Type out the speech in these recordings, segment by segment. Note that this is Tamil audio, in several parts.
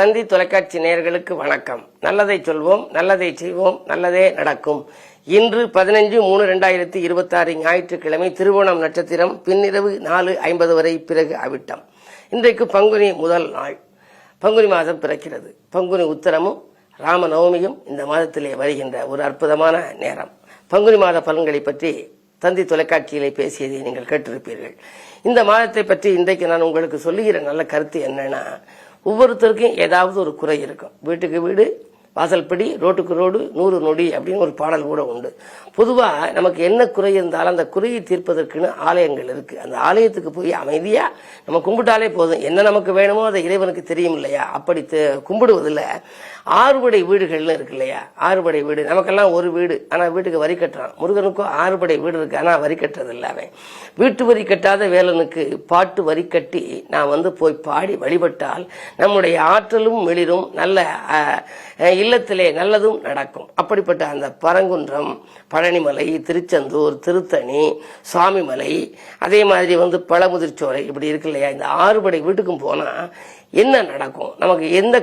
தந்தி தொலைக்காட்சி நேயர்களுக்கு வணக்கம். நல்லதை சொல்வோம், நல்லதை செய்வோம், நல்லதே நடக்கும். இன்று 15/3/2026 ஞாயிற்றுக்கிழமை, திருவோணம் நட்சத்திரம், பின்னிரவு 4:50 வரை, பிறகு அவிட்டம். இன்றைக்கு பங்குனி முதல் நாள். பங்குனி மாதம் பிறக்கிறது. பங்குனி உத்தரமும் ராமநவமியும் இந்த மாதத்திலே வருகின்ற ஒரு அற்புதமான நேரம். பங்குனி மாத பலன்களை பற்றி தந்தி தொலைக்காட்சியிலே பேசியதை நீங்கள் கேட்டிருப்பீர்கள். இந்த மாதத்தை பற்றி இன்றைக்கு நான் உங்களுக்கு சொல்லுகிற நல்ல கருத்து என்னன்னா, ஒவ்வொருத்தருக்கும் ஏதாவது ஒரு குறை இருக்கும். வீட்டுக்கு வீடு, வாசல்படி, ரோட்டுக்கு ரோடு, 100 நொடி அப்படின்னு ஒரு பாடல் கூட உண்டு. பொதுவா நமக்கு என்ன குறை இருந்தாலும் அந்த குறையை தீர்ப்பதற்குன்னு ஆலயங்கள் இருக்கு. அந்த ஆலயத்துக்கு போய் அமைதியா நம்ம கும்பிட்டாலே போதும். என்ன நமக்கு வேணுமோ அதை இறைவனுக்கு தெரியும் இல்லையா? அப்படி கும்பிடுவதில் ஆறுபடை வீடுகள்னு இருக்கு இல்லையா? ஆறுபடை வீடு, நமக்கெல்லாம் ஒரு வீடு, ஆனா வீட்டுக்கு வரி கட்டுறான். முருகனுக்கும் 6 வீடு இருக்கு, ஆனா வரி கட்டுறது இல்லை. அவன் வீட்டு வரி கட்டாத வேலனுக்கு பாட்டு வரி கட்டி நான் போய் பாடி வழிபட்டால் நம்முடைய ஆற்றலும் மெளிரும், நல்ல இல்லத்திலே நல்லதும் நடக்கும். அப்படிப்பட்ட அந்த பரங்குன்றம், பழனிமலை, திருச்செந்தூர், திருத்தணி, சுவாமிமலை, அதே மாதிரி பழமுதிர்ச்சோலை, இப்படி இருக்கு இல்லையா? இந்த 6 வீட்டுக்கும் போனா என்ன நடக்கும்? நமக்கு எந்த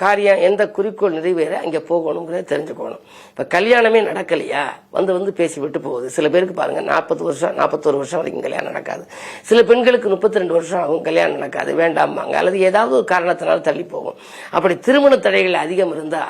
காரியம், எந்த குறிக்கோள் நிறைவேற அங்கே போகணுங்கிறத தெரிஞ்சுக்கணும். இப்போ கல்யாணமே நடக்கலையா, வந்து பேசி விட்டு போகுது. சில பேருக்கு பாருங்க 40 வருஷம் 41 வருஷம் வரைக்கும் கல்யாணம் நடக்காது. சில பெண்களுக்கு 32 வருஷம் ஆகும், கல்யாணம் நடக்காது, வேண்டாமாங்க, அல்லது ஏதாவது ஒரு காரணத்தினால தள்ளி போகும். அப்படி திருமண தடைகள் அதிகம் இருந்தா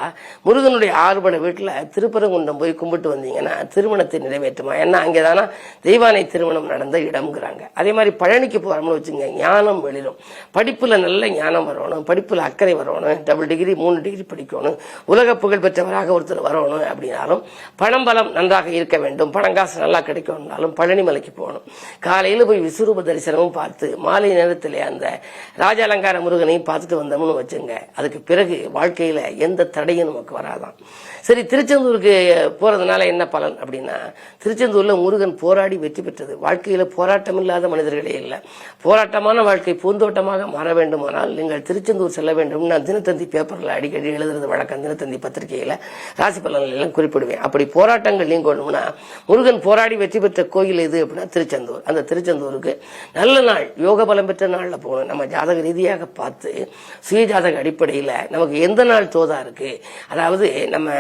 முருகனுடைய 6 வீட்டில் திருப்பரங்குன்றம் போய் கும்பிட்டு வந்தீங்கன்னா திருமணத்தை நிறைவேற்றுமா? ஏன்னா அங்கேதானா தெய்வானை திருமணம் நடந்த இடம்ங்கிறாங்க. அதே மாதிரி பழனிக்கு போறோம்னு வச்சுங்க, ஞானம் வெளிரும். படிப்புல நல்ல ஞானம் வரணும், படிப்புல அக்கறை வரணும், 2 டிகிரி 3 டிகிரி படிக்கணும், உலக புகழ் பெற்றவராக ஒருத்தர் வரணும். அப்படின்னாலும் பணம் பலம் நன்றாக இருக்க வேண்டும், பணங்காசு நல்லா கிடைக்கணும்னாலும் பழனிமலைக்கு போகணும். காலையில போய் விஸ்வரூப தரிசனமும் பார்த்து மாலை நேரத்திலே அந்த ராஜ அலங்கார முருகனையும் பார்த்துட்டு வந்தோம்னு வச்சுங்க, அதுக்கு பிறகு வாழ்க்கையில எந்த தடையும் நமக்கு வராதான். சரி, திருச்செந்தூருக்கு போறதுனால என்ன பலன் அப்படின்னா, திருச்செந்தூர்ல முருகன் போராடி வெற்றி பெற்றது. வாழ்க்கையில போராட்டம் இல்லாத மனிதர்களே இல்லை. போராட்டமான வாழ்க்கை பூந்தோட்டமாக மாற வேண்டுமானால் நீங்கள் திருச்செந்தூர் செல்ல வேண்டும். நான் தினத்தந்தி பேப்பர்ல அடிக்கடி எழுதுறது வழக்கம். தினத்தந்தி பத்திரிகையில ராசி பலன்கள் எல்லாம் குறிப்பிடுவேன். அப்படி போராட்டங்கள் நீங்கணும்னா முருகன் போராடி வெற்றி பெற்ற கோயில் எது அப்படின்னா திருச்செந்தூர். அந்த திருச்செந்தூருக்கு நல்ல நாள், யோக பலம் பெற்ற நாள்ல போகணும். நம்ம ஜாதக ரீதியாக பார்த்து சுய ஜாதக அடிப்படையில நமக்கு எந்த நாள் தோதா இருக்கு, அதாவது நம்ம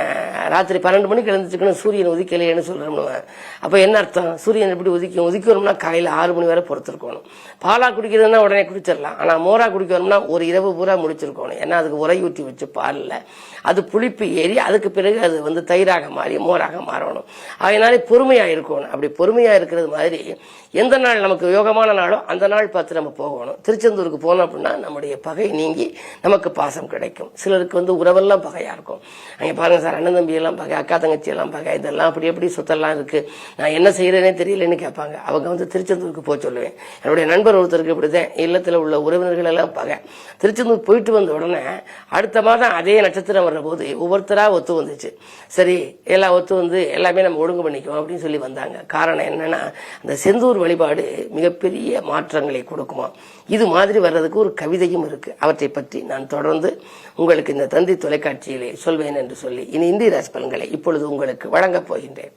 ராத்திரி 12 மணிக்கு எழுந்துச்சுக்கணும், சூரியன் உதிக்கலையேன்னு சொல்றோம்னு. அப்ப என்ன அர்த்தம்? சூரியன் எப்படி உதிக்கணும்னா காலையில 6 மணி வரை பொறுத்திருக்கணும். பாலா குடிக்கிறதுனா உடனே குடிச்சிடலாம், ஆனா மோரா குடிக்கணும்னா ஒரு இரவு பூரா முடிச்சிருக்கணும். ஏன்னா அதுக்கு உரை ஊற்றி வச்சு பாலில் அது புளிப்பு ஏறி அதுக்கு பிறகு அது தயிராக மாறி மோராக மாறணும். அதனால பொறுமையா இருக்கணும். அப்படி பொறுமையா இருக்கிறது மாதிரி எந்த நாள் நமக்கு யோகமான நாளோ அந்த நாள் பார்த்து நம்ம போகணும். திருச்செந்தூருக்கு போனோம் அப்படின்னா நம்முடைய பகை நீங்கி நமக்கு பாசம் கிடைக்கும். சிலருக்கு உறவெல்லாம் பகையா இருக்கும். அங்கே பாருங்க சார், அண்ணன் தம்பி எல்லாம் பகை, அக்கா தங்கச்சி எல்லாம் பகை, இதெல்லாம் அப்படி எப்படி சொத்தெல்லாம் இருக்கு, நான் என்ன செய்யறேனே தெரியலன்னு கேட்பாங்க. அவங்க திருச்செந்தூருக்கு போய் சொல்லுவேன். என்னுடைய நண்பர் ஒருத்தருக்கு இப்படிதான், இல்லத்துல உள்ள உறவினர்கள் எல்லாம் பகை. திருச்செந்தூர் போயிட்டு வந்த உடனே அடுத்த மாதம் அதே நட்சத்திரம் வர்ற போது ஒவ்வொருத்தரா ஒத்து வந்துச்சு. சரி, எல்லாம் ஒத்து எல்லாமே நம்ம ஒழுங்கு பண்ணிக்குவோம் அப்படின்னு சொல்லி வந்தாங்க. காரணம் என்னன்னா, அந்த செந்தூர் வழிபாடு மிகப்பெரிய மாற்றங்களை கொடுக்குமா. இது மாதிரி வர்றதுக்கு ஒரு கவிதையும் இருக்கு. அவற்றை பற்றி நான் தொடர்ந்து உங்களுக்கு இந்த தந்தி தொலைக்காட்சியிலே சொல்வேன் என்று சொல்லி இனி இந்திய ராசி பலன்களை இப்பொழுது உங்களுக்கு வழங்கப் போகின்றேன்.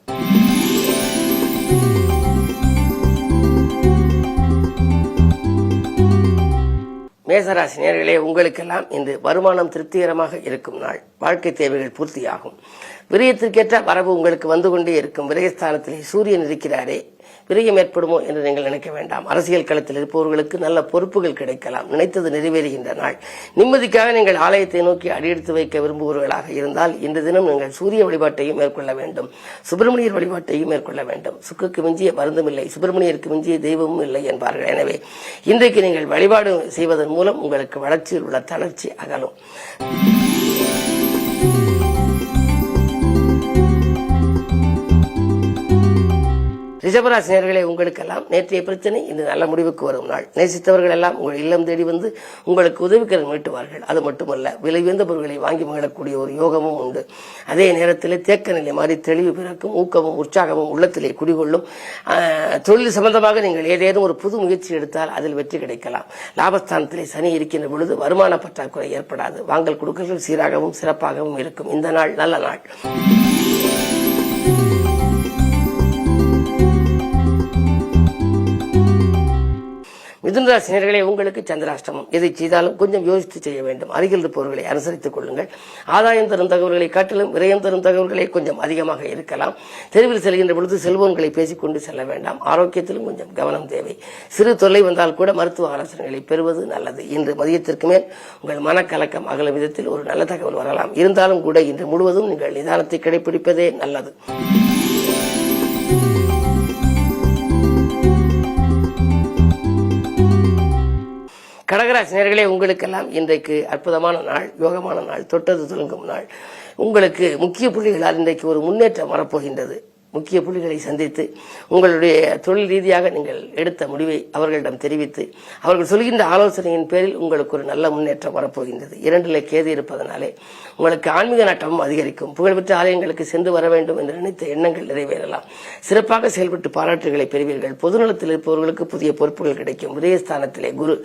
மேசராசி நேயர்களே, உங்களுக்கெல்லாம் இன்று வருமானம் திருப்திகரமாக இருக்கும் நாள். வாழ்க்கை தேவைகள் பூர்த்தியாகும். விரயத்திற்கேற்ற வரவு உங்களுக்கு வந்து கொண்டே இருக்கும். விரயஸ்தானத்திலே சூரியன் இருக்கிறாரே, விரயம் ஏற்படுமோ என்று நீங்கள் நினைக்க வேண்டாம். அரசியல் களத்தில் இருப்பவர்களுக்கு நல்ல பொறுப்புகள் கிடைக்கலாம். நினைத்தது நிறைவேறுகின்ற நாள். நிம்மதிக்காக நீங்கள் ஆலயத்தை நோக்கி அடியெடுத்து வைக்க விரும்புபவர்களாக இருந்தால் இன்று தினம் நீங்கள் சூரிய வழிபாட்டையும் மேற்கொள்ள வேண்டும், சுப்பிரமணியர் வழிபாட்டையும் மேற்கொள்ள வேண்டும். சுக்குக்கு மிஞ்சிய மருந்தும் இல்லை, சுப்பிரமணியருக்கு மிஞ்சிய தெய்வமும் இல்லை என்பார்கள். எனவே இன்றைக்கு நீங்கள் வழிபாடு செய்வதன் மூலம் உங்களுக்கு வளர்ச்சியில் உள்ள தளர்ச்சி அகலும். ரிஷபராசி நேயர்களே, உங்களுக்கெல்லாம் நேற்றைய பிரச்சனை இன்று நல்ல முடிவுக்கு வரும் நாள். நேசித்தவர்கள் எல்லாம் உங்கள் இல்லம் தேடி உங்களுக்கு உதவிக்கரம் நீட்டுவார்கள். அது மட்டுமல்ல, விலை உயர்ந்த பொருட்களை வாங்கி மகிழக்கூடிய ஒரு யோகமும் உண்டு. அதே நேரத்தில் தேக்க நிலை மாறி தெளிவு பிறக்கும், ஊக்கமும் உற்சாகமும் உள்ளத்திலே குடிகொள்ளும். தொழில் சம்பந்தமாக நீங்கள் ஏதேனும் ஒரு புது முயற்சி எடுத்தால் அதில் வெற்றி கிடைக்கலாம். லாபஸ்தானத்திலே சனி இருக்கின்ற பொழுது வருமான பற்றாக்குறை ஏற்படாது. வாங்கல் கொடுக்கல்கள் சீராகவும் சிறப்பாகவும் இருக்கும். இந்த நாள் நல்ல நாள். மிதுன ராசி நேயர்களே, உங்களுக்கு சந்திராஷ்டமம். எதை செய்தாலும் கொஞ்சம் யோசித்து செய்ய வேண்டும். அருகில் இருப்பவர்களை அனுசரித்துக் கொள்ளுங்கள். ஆதாயம் தரும் தகவல்களை காட்டிலும் விரயம் தரும் தகவல்களை கொஞ்சம் அதிகமாக இருக்கலாம். தெருவில் செல்கின்ற பொழுது செல்போன்களை பேசிக்கொண்டு செல்ல வேண்டாம். ஆரோக்கியத்திலும் கொஞ்சம் கவனம் தேவை. சிறு தொல்லை வந்தால் கூட மருத்துவ ஆலோசனைகளை பெறுவது நல்லது. இன்று மதியத்திற்கு மேல் உங்கள் மனக்கலக்கம் அகலும் விதத்தில் ஒரு நல்ல தகவல் வரலாம். இருந்தாலும் கூட இன்று முழுவதும் நீங்கள் நிதானத்தை கடைபிடிப்பதே நல்லது. கடகராசி நேயர்களே, உங்களுக்கெல்லாம் இன்றைக்கு அற்புதமான நாள், யோகமான நாள், தொட்டது துலங்கும் நாள். உங்களுக்கு முக்கிய புள்ளிகளால் இன்றைக்கு ஒரு முன்னேற்றம் வரப்போகின்றது. முக்கிய புள்ளிகளை சந்தித்து உங்களுடைய தொழில் ரீதியாக நீங்கள் எடுத்த முடிவை அவர்களிடம் தெரிவித்து அவர்கள் சொல்கின்ற ஆலோசனையின் பேரில் உங்களுக்கு ஒரு நல்ல முன்னேற்றம் வரப்போகின்றது. 2ல் கேது இருப்பதனாலே உங்களுக்கு ஆன்மீக நாட்டமும் அதிகரிக்கும். புகழ்பெற்ற ஆலயங்களுக்கு சென்று வர வேண்டும் என்று நினைத்த எண்ணங்கள் நிறைவேறலாம். சிறப்பாக செயல்பட்டு பாராட்டுகளை பெறுவீர்கள். பொதுநலத்தில் இருப்பவர்களுக்கு புதிய பொறுப்புகள் கிடைக்கும். விரயஸ்தானத்திலே குரு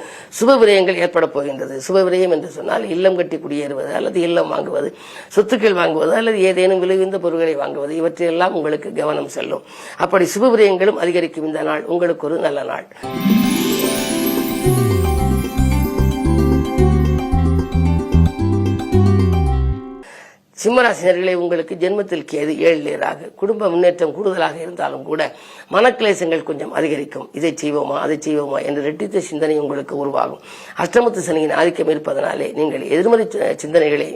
சுப விரயங்கள் ஏற்பட போகின்றது. சுப விரயம் என்று சொன்னால் இல்லம் கட்டி குடியேறுவது அல்லது இல்லம் வாங்குவது, சொத்துக்கள் வாங்குவது அல்லது ஏதேனும் விலையுந்த பொருட்களை வாங்குவது, இவற்றையெல்லாம் உங்களுக்கு கவனம் செல்லும். அப்படி சுப விரயங்களும் அதிகரிக்கும். இந்த நாள் உங்களுக்கு ஒரு நல்ல நாள். சிம்மராசினர்களே, உங்களுக்கு ஜென்மத்தில் கேது 7 ராகு. குடும்ப முன்னேற்றம் கூடுதலாக இருந்தாலும் கூட மனக்லேசங்கள் கொஞ்சம் அதிகரிக்கும். இதை செய்வோமா அதை செய்வோமா என்று ரெட்டித்த சிந்தனை உங்களுக்கு உருவாகும். அஷ்டமத்து சனியின் ஆதிக்கம் இருப்பதனாலே நீங்கள் எதிர்மறை சிந்தனைகளை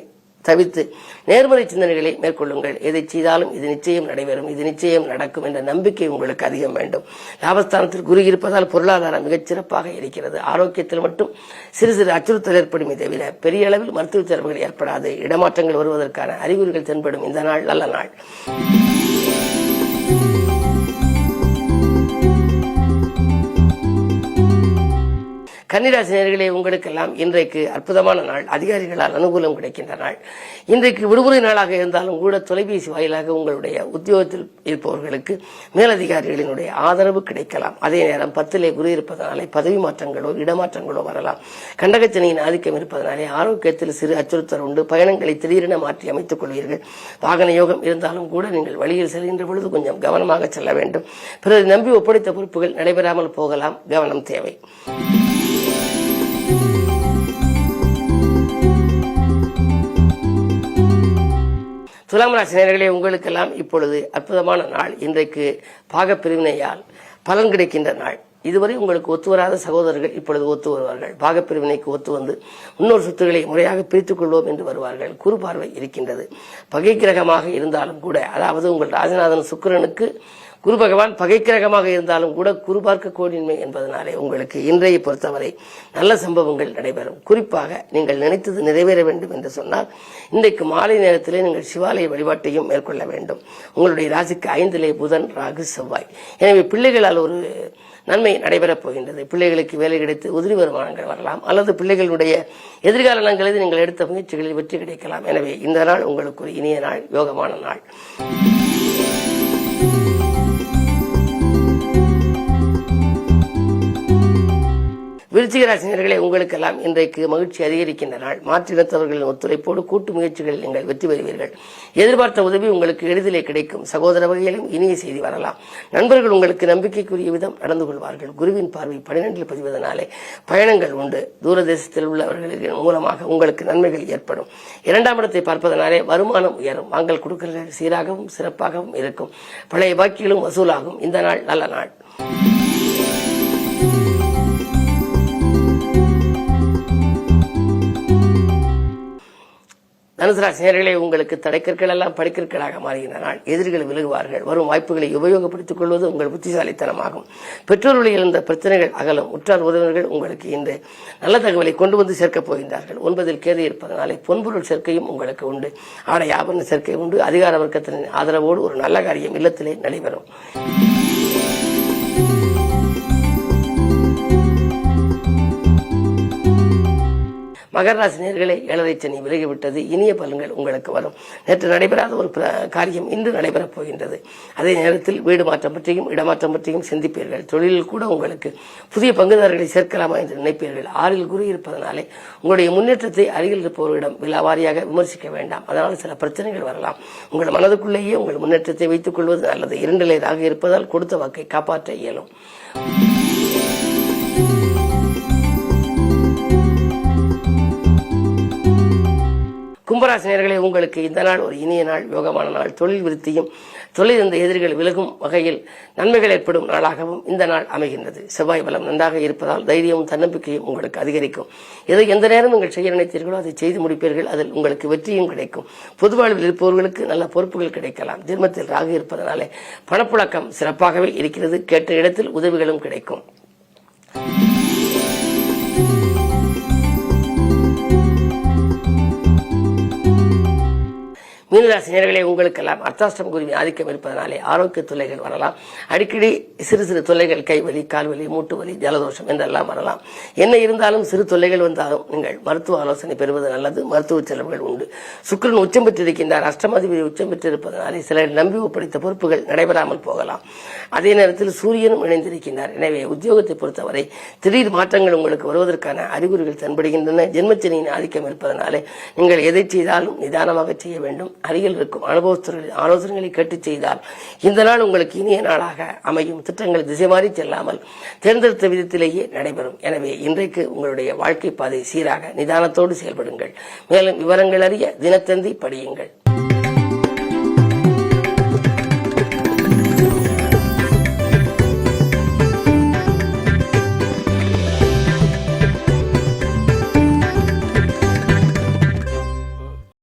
தவிர்த்து நேர்மறை சிந்தனைகளை மேற்கொள்ளுங்கள். எதை செய்தாலும் இது நிச்சயம் நடைபெறும், இது நிச்சயம் நடக்கும் என்ற நம்பிக்கை உங்களுக்கு அதிகம் வேண்டும். லாபஸ்தானத்தில் குரு இருப்பதால் பொருளாதாரம் மிகச் சிறப்பாக இருக்கிறது. ஆரோக்கியத்தில் மட்டும் சிறு சிறு அச்சுறுத்தல் ஏற்படும். தவிர பெரிய அளவில் மருத்துவ செலவுகள் ஏற்படாது. இடமாற்றங்கள் வருவதற்கான அறிகுறிகள் தென்படும். இந்த நாள் நல்ல நாள். கன்னிராசி நேயர்களே, உங்களுக்கெல்லாம் இன்றைக்கு அற்புதமான நாள். அதிகாரிகளால் அனுகூலம் கிடைக்கின்ற நாள். இன்றைக்கு விடுமுறை நாளாக இருந்தாலும் கூட தொலைபேசி வாயிலாக உங்களுடைய உத்தியோகத்தில் இருப்பவர்களுக்கு மேலதிகாரிகளினுடைய ஆதரவு கிடைக்கலாம். அதே நேரம் 10லே குரு இருப்பதனாலே பதவி மாற்றங்களோ இடமாற்றங்களோ வரலாம். கண்டகச்சனியின் ஆதிக்கம் இருப்பதனாலே ஆரோக்கியத்தில் சிறு அச்சுறுத்தல் உண்டு. பயணங்களை திடீரென மாற்றி அமைத்துக் கொள்வீர்கள். வாகன யோகம் இருந்தாலும் கூட நீங்கள் வழியில் செல்கின்ற பொழுது கொஞ்சம் கவனமாக செல்ல வேண்டும். பிறகு நம்பி ஒப்படைத்த பொறுப்புகள் நடைபெறாமல் போகலாம். கவனம் தேவை. துலாம் ராசி நேயர்களே, உங்களுக்கெல்லாம் இப்பொழுது அற்புதமான நாள். இன்றைக்கு பாகப்பிரிவினையால் பலன் கிடைக்கின்ற நாள். இதுவரை உங்களுக்கு ஒத்து வராத சகோதரர்கள் இப்பொழுது ஒத்து வருவார்கள். பாகப்பிரிவினைக்கு ஒத்து வந்து முன்னோர் சொத்துக்களை முறையாக பிரித்துக் கொள்வோம் என்று வருவார்கள். குரு பார்வை இருக்கின்றது. பகை கிரகமாக இருந்தாலும் கூட, அதாவது உங்கள் ராஜநாதன் சுக்கிரனுக்கு குரு பகவான் பகை கிரகமாக இருந்தாலும் கூட குரு பார்க்க கோடின்மை என்பதனாலே உங்களுக்கு இன்றைய பொறுத்தவரை நல்ல சம்பவங்கள் நடைபெறும். குறிப்பாக நீங்கள் நினைத்தது நிறைவேற வேண்டும் என்று சொன்னால் இன்றைக்கு மாலை நேரத்திலே நீங்கள் சிவாலய வழிபாட்டையும் மேற்கொள்ள வேண்டும். உங்களுடைய ராசிக்கு 5லே புதன், ராகு, செவ்வாய். எனவே பிள்ளைகளால் ஒரு நன்மை நடைபெறப் போகின்றது. பிள்ளைகளுக்கு வேலை கிடைத்து உதிரி வருமானங்கள் வரலாம். அல்லது பிள்ளைகளுடைய எதிர்கால நலன்களில் நீங்கள் எடுத்த முயற்சிகளில் வெற்றி கிடைக்கலாம். எனவே இந்த நாள் உங்களுக்கு ஒரு இனிய நாள், யோகமான நாள். விருச்சிக ராசி நேயர்களே, உங்களுக்கெல்லாம் இன்றைக்கு மகிழ்ச்சி அதிகரிக்கின்ற நாள். மாற்றினத்தவர்களின் ஒத்துழைப்போடு கூட்டு முயற்சிகளில் நீங்கள் வெற்றி பெறுவீர்கள். எதிர்பார்த்த உதவி உங்களுக்கு எளிதிலே கிடைக்கும். சகோதர வகையிலும் இனிய செய்தி வரலாம். நண்பர்கள் உங்களுக்கு நம்பிக்கைக்குரிய விதம் நடந்து கொள்வார்கள். குருவின் பார்வை 12ல் பதிவதனாலே பயணங்கள் உண்டு. தூரதேசத்தில் உள்ளவர்களின் மூலமாக உங்களுக்கு நன்மைகள் ஏற்படும். 2ஆம் இடத்தை பார்ப்பதனாலே வருமானம் உயரும். வாங்கல் கொடுக்கல்கள் சீராகவும் சிறப்பாகவும் இருக்கும். பழைய பாக்கிகளும் வசூலாகும். இந்த நாள் நல்ல நாள். தனுசு ராசி நேயர்களே, உங்களுக்கு தடைக்கற்கள் எல்லாம் படிக்கற்களாக மாறுகின்ற நாள். எதிரிகள் விலகுவார்கள். வரும் வாய்ப்புகளை உபயோகப்படுத்திக் கொள்வது உங்கள் புத்திசாலித்தனமாகும். பெற்றோர்களில் இருந்த பிரச்சனைகள் அகலும். உற்றார் உறவினர்கள் உங்களுக்கு இன்று நல்ல தகவலை கொண்டு வந்து சேர்க்கப் போகின்றார்கள். 9ல் கேது இருப்பதனாலே பொன்பொருள் சேர்க்கையும் உங்களுக்கு உண்டு. ஆடை ஆபரண சேர்க்கை உண்டு. அதிகார வர்க்கத்தின் ஆதரவோடு ஒரு நல்ல காரியம் இல்லத்திலே நடைபெறும். மகர ராசி நேயர்களே, 7ரை சனி விலகிவிட்டது. இனிய பலன்கள் உங்களுக்கு வரும். நேற்று நடைபெறாத ஒரு காரியம் இன்று நடைபெறப் போகின்றது. அதே நேரத்தில் வீடு மாற்றம் பற்றியும் இடமாற்றம் பற்றியும் சிந்திப்பீர்கள். தொழிலில் கூட உங்களுக்கு புதிய பங்குதாரர்களை சேர்க்கலாமா என்று நினைப்பீர்கள். 6ல் குரு இருப்பதனாலே உங்களுடைய முன்னேற்றத்தை அருகில் இருப்பவரிடம் விலாவாரியாக விமர்சிக்க வேண்டாம். அதனால் சில பிரச்சனைகள் வரலாம். உங்கள் மனதுக்குள்ளேயே உங்கள் முன்னேற்றத்தை வைத்துக் கொள்வது நல்லது. 2ல் ராகு இருப்பதால் கொடுத்த வாக்கை காப்பாற்ற இயலும். கும்பராசி நேயர்களே, உங்களுக்கு இந்த நாள் ஒரு இனிய நாள், யோகமான நாள். தொழில் விருத்தியும் தொழில் இருந்த எதிரிகள் விலகும் வகையில் நன்மைகள் ஏற்படும் நாளாகவும் இந்த நாள் அமைகின்றது. செவ்வாய் பலம் நன்றாக இருப்பதால் தைரியமும் தன்னம்பிக்கையும் உங்களுக்கு அதிகரிக்கும். இதை எந்த நேரம் நீங்கள் செய்ய நினைத்தீர்களோ அதை செய்து முடிப்பீர்கள். அதில் உங்களுக்கு வெற்றியும் கிடைக்கும். பொது வாழ்வில் இருப்பவர்களுக்கு நல்ல பொறுப்புகள் கிடைக்கலாம். ஜென்மத்தில் ராகு இருப்பதனாலே பணப்புழக்கம் சிறப்பாகவே இருக்கிறது. கேட்ட இடத்தில் உதவிகளும் கிடைக்கும். மீனராசி நேயர்களே, உங்களுக்கெல்லாம் அர்த்தாஷ்டம குருவின் ஆதிக்கம் இருப்பதனாலே ஆரோக்கிய தொல்லைகள் வரலாம். அடிக்கடி சிறு சிறு தொல்லைகள், கைவலி, கால்வலி, மூட்டு வலி, ஜலதோஷம் என்றெல்லாம் வரலாம். என்ன இருந்தாலும் சிறு தொல்லைகள் வந்தாலும் நீங்கள் மருத்துவ ஆலோசனை பெறுவது நல்லது. மருத்துவ செலவுகள் உண்டு. சுக்கிரன் உச்சம் பெற்றிருக்கின்றார். அஷ்டமாதிபதி உச்சம் பெற்றிருப்பதனாலே சிலர் நம்பி ஒப்படைத்த பொறுப்புகள் நடைபெறாமல் போகலாம். அதே நேரத்தில் சூரியனும் இணைந்திருக்கின்றார். எனவே உத்தியோகத்தை பொறுத்தவரை திடீர் மாற்றங்கள் உங்களுக்கு வருவதற்கான அறிகுறிகள் தென்படுகின்றன. ஜென்மச்சனியின் ஆதிக்கம் இருப்பதனாலே நீங்கள் எதை செய்தாலும் நிதானமாக செய்ய வேண்டும். அருகில் இருக்கும் அனுபவஸ்தர்களின் ஆலோசனைகளை கேட்டு செய்தால் இந்த நாள் உங்களுக்கு இனிய நாளாக அமையும். திட்டங்கள் திசை மாறி செல்லாமல் தேர்ந்தெடுத்த விதத்திலேயே நடைபெறும். எனவே இன்றைக்கு உங்களுடைய வாழ்க்கை பாதை சீராக நிதானத்தோடு செயல்படுங்கள். மேலும் விவரங்கள் அறிய தினத்தந்தி படியுங்கள்.